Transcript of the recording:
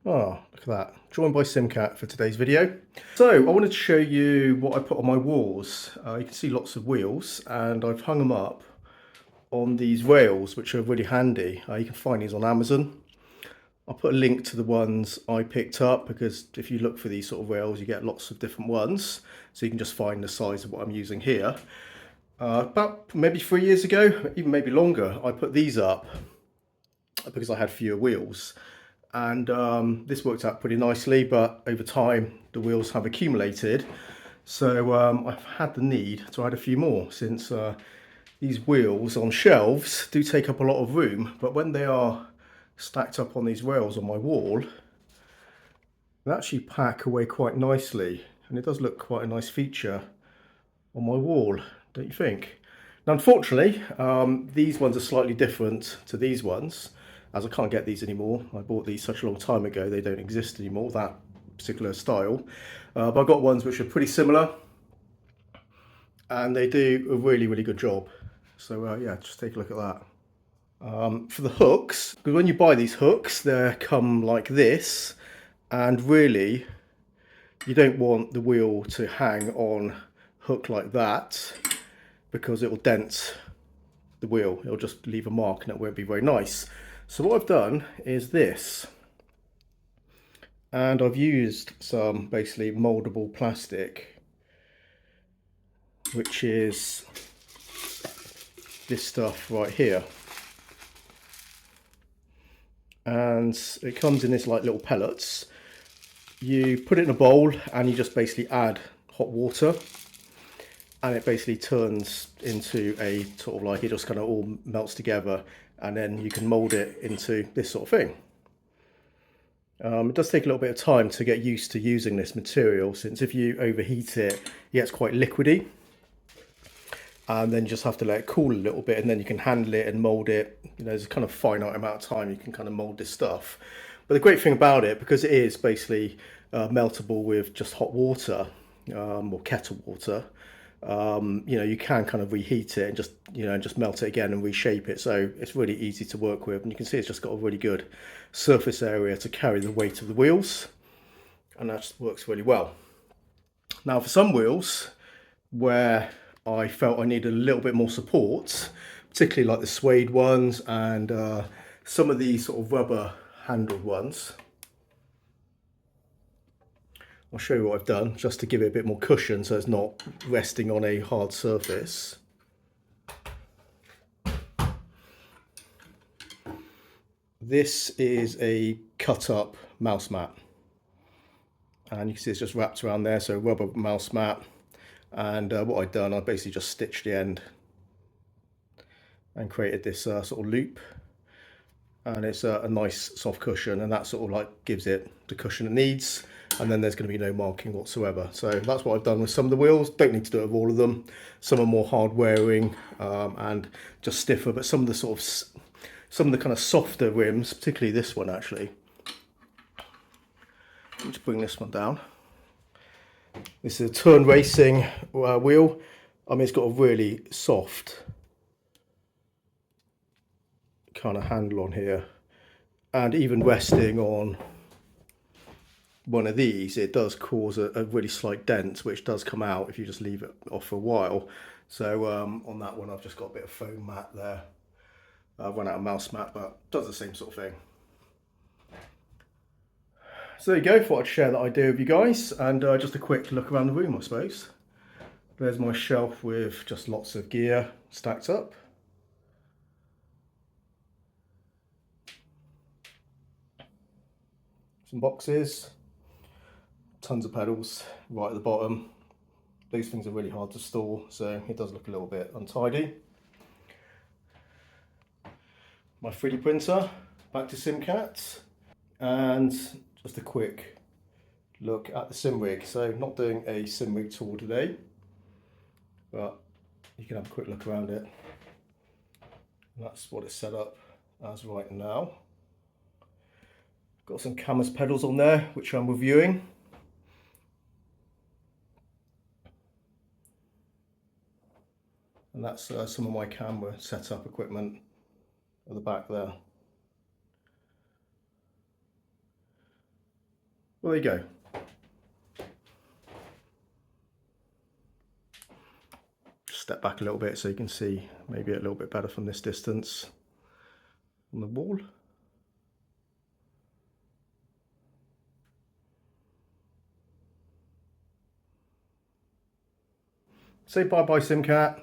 Oh, look at that. Joined by SimCat for today's video. So I wanted to show you what I put on my walls. You can see lots of wheels and I've hung them up on these rails, which are really handy. You can find these on Amazon. I'll put a link to the ones I picked up because if you look for these sort of rails, you get lots of different ones. So you can just find the size of what I'm using here. About maybe 3 years ago, even maybe longer, I put these up because I had fewer wheels. And this worked out pretty nicely, but over time the wheels have accumulated, so I've had the need to add a few more since these wheels on shelves do take up a lot of room, but when they are stacked up on these rails on my wall, they actually pack away quite nicely, and it does look quite a nice feature on my wall, don't you think? Now unfortunately these ones are slightly different to these ones, as I can't get these anymore. I bought these such a long time ago, they don't exist anymore, that particular style. But I've got ones which are pretty similar and they do a really good job. So yeah, just take a look at that. For the hooks, because when you buy these hooks, they come like this, and really you don't want the wheel to hang on hook like that because it will dent the wheel. It'll just leave a mark and it won't be very nice. So what I've done is this, and I've used some basically moldable plastic, which is this stuff right here, and it comes in this like little pellets. You put it in a bowl and you just basically add hot water, and it basically turns into a sort of like, it just kind of all melts together, and then you can mold it into this sort of thing. It does take a little bit of time to get used to using this material, since if you overheat it, it gets quite liquidy, and then you just have to let it cool a little bit, and then you can handle it and mold it. You know, there's a kind of finite amount of time you can kind of mold this stuff. But the great thing about it, because it is basically meltable with just hot water, or kettle water, you know, you can kind of reheat it and just, you know, just melt it again and reshape it. So it's really easy to work with, and you can see it's just got a really good surface area to carry the weight of the wheels, and that just works really well. Now for some wheels where I felt I needed a little bit more support, particularly like the suede ones and some of these sort of rubber handled ones, I'll show you what I've done just to give it a bit more cushion so it's not resting on a hard surface. This is a cut up mouse mat, and you can see it's just wrapped around there, so rubber mouse mat. And what I've done, I basically just stitched the end and created this sort of loop, and it's a nice soft cushion, and that sort of like gives it the cushion it needs, and then there's going to be no marking whatsoever. So that's what I've done with some of the wheels. Don't need to do it with all of them. Some are more hard wearing and just stiffer, but some of the kind of softer rims, particularly this one actually. Let's bring this one down. This is a turn racing wheel. I mean, it's got a really soft kind of handle on here, and even resting on one of these, it does cause a really slight dent, which does come out if you just leave it off for a while. So on that one, I've just got a bit of foam mat there. I've run out of mouse mat, but does the same sort of thing. So there you go, thought I'd share that idea with you guys, and just a quick look around the room, I suppose. There's my shelf with just lots of gear stacked up. Some boxes, tons of pedals right at the bottom. These things are really hard to store, so it does look a little bit untidy. My 3D printer, back to SimCat, and just a quick look at the sim rig. So not doing a sim rig tour today, but you can have a quick look around it. And that's what it's set up as right now. Got some Camus pedals on there, which I'm reviewing. And that's some of my camera setup equipment at the back there. Well, there you go. Step back a little bit so you can see maybe a little bit better from this distance on the wall. Say bye bye, SimCat.